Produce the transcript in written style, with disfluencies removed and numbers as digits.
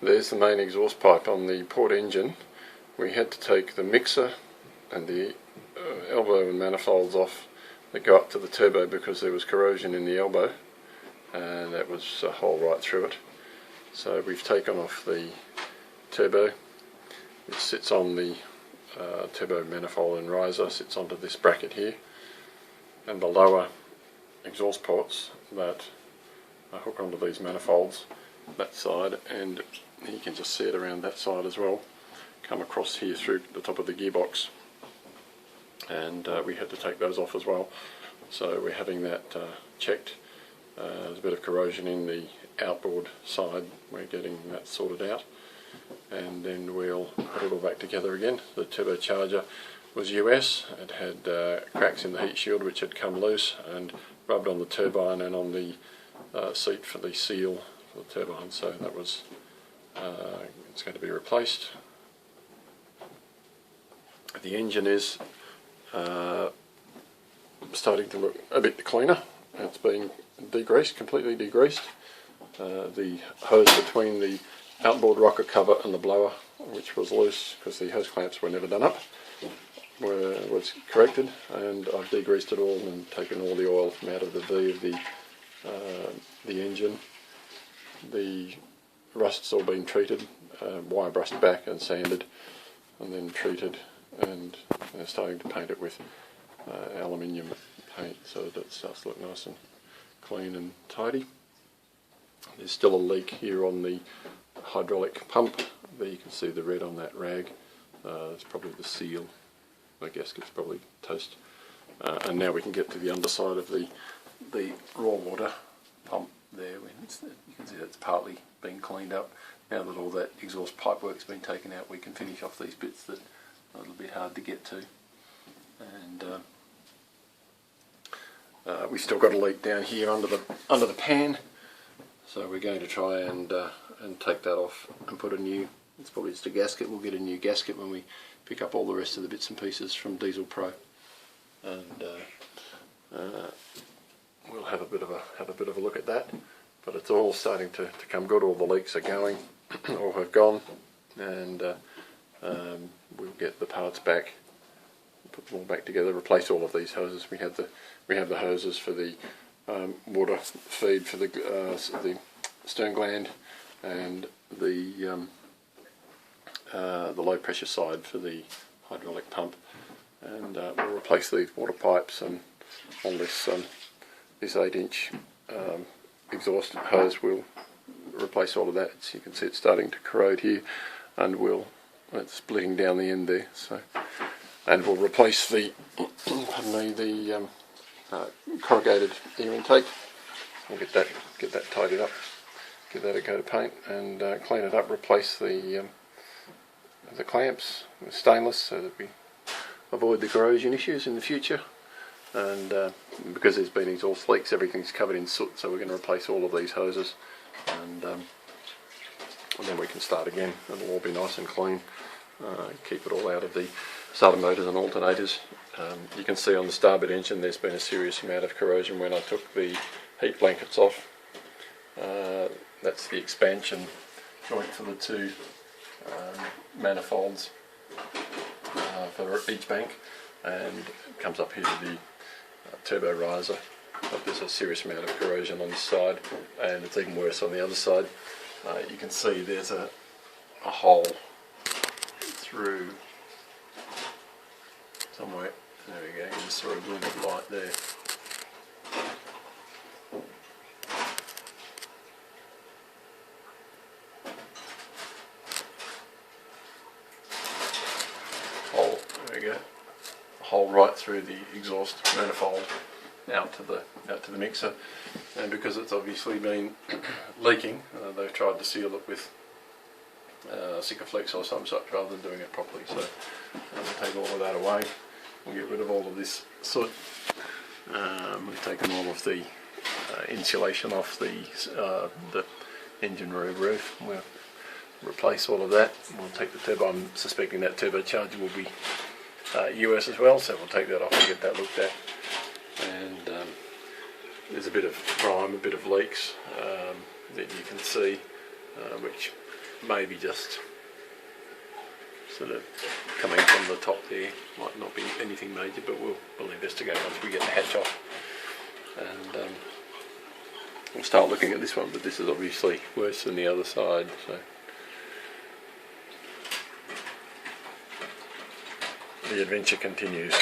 There's the main exhaust pipe on the port engine. We had to take the mixer and the elbow and manifolds off that go up to the turbo because there was corrosion in the elbow, and that was a hole right through it. So we've taken off the turbo, which sits on the turbo manifold and riser, sits onto this bracket here, and the lower exhaust ports that hook onto these manifolds, that side, and you can just see it around that side as well, come across here through the top of the gearbox, and we had to take those off as well. So we're having that checked. There's a bit of corrosion in the outboard side, we're getting that sorted out, and then we'll put it all back together again. The turbocharger was US, it had cracks in the heat shield which had come loose and rubbed on the turbine and on the seat for the seal for the turbine, so that was it's going to be replaced. The engine is starting to look a bit cleaner. It's being degreased, completely degreased. The hose between the outboard rocker cover and the blower, which was loose because the hose clamps were never done up, was corrected, and I've degreased it all and taken all the oil from out of the V of the engine. The rust's all been treated, wire brushed back and sanded, and then treated, and they're starting to paint it with aluminium paint so that it starts to look nice and clean and tidy. There's still a leak here on the hydraulic pump. There you can see the red on that rag. It's probably the seal. The gasket's probably toast. And now we can get to the underside of the raw water pump there. You can see that's partly been cleaned up. Now that all that exhaust pipe work's been taken out, we can finish off these bits that are a little bit hard to get to. And we've still got a leak down here under the pan, so we're going to try and take that off and put a new. It's probably just a gasket. We'll get a new gasket when we pick up all the rest of the bits and pieces from Diesel Pro, and we'll have a bit of a look at that. But it's all starting to come good. All the leaks are going, all have gone, and we'll get the parts back, put them all back together, replace all of these hoses. We have the hoses for the water feed for the stern gland, and the low pressure side for the hydraulic pump, and we'll replace these water pipes, and on this 8-inch exhaust hose we'll replace all of that. So you can see it's starting to corrode here, and it's splitting down the end there. So, and we'll replace the corrugated air intake. We'll get that tidied up, give that a go to paint, and clean it up. Replace the clamps with stainless so that we avoid the corrosion issues in the future. And because there's been exhaust leaks, everything's covered in soot, so we're going to replace all of these hoses, and then we can start again. It'll all be nice and clean. Keep it all out of the starter motors and alternators. You can see on the starboard engine there's been a serious amount of corrosion when I took the heat blankets off. That's the expansion joint for the two manifolds for each bank, and it comes up here to the turbo riser. But there's a serious amount of corrosion on this side, and it's even worse on the other side. You can see there's a hole through somewhere. There we go, you just saw a little bit of light there. Hole, there we go. A hole right through the exhaust manifold out to the mixer, and because it's obviously been leaking, they've tried to seal it with Sikaflex or some such rather than doing it properly. So we'll take all of that away. We'll get rid of all of this soot. We've taken all of the insulation off the engine room roof. We'll replace all of that. We'll take the turbo. I'm suspecting that turbocharger will be US as well, so we'll take that off and get that looked at. And there's a bit of grime, a bit of leaks that you can see, which maybe just sort of coming from the top there. Might not be anything major, but we'll investigate once we get the hatch off. And we'll start looking at this one, but this is obviously worse than the other side. So the adventure continues.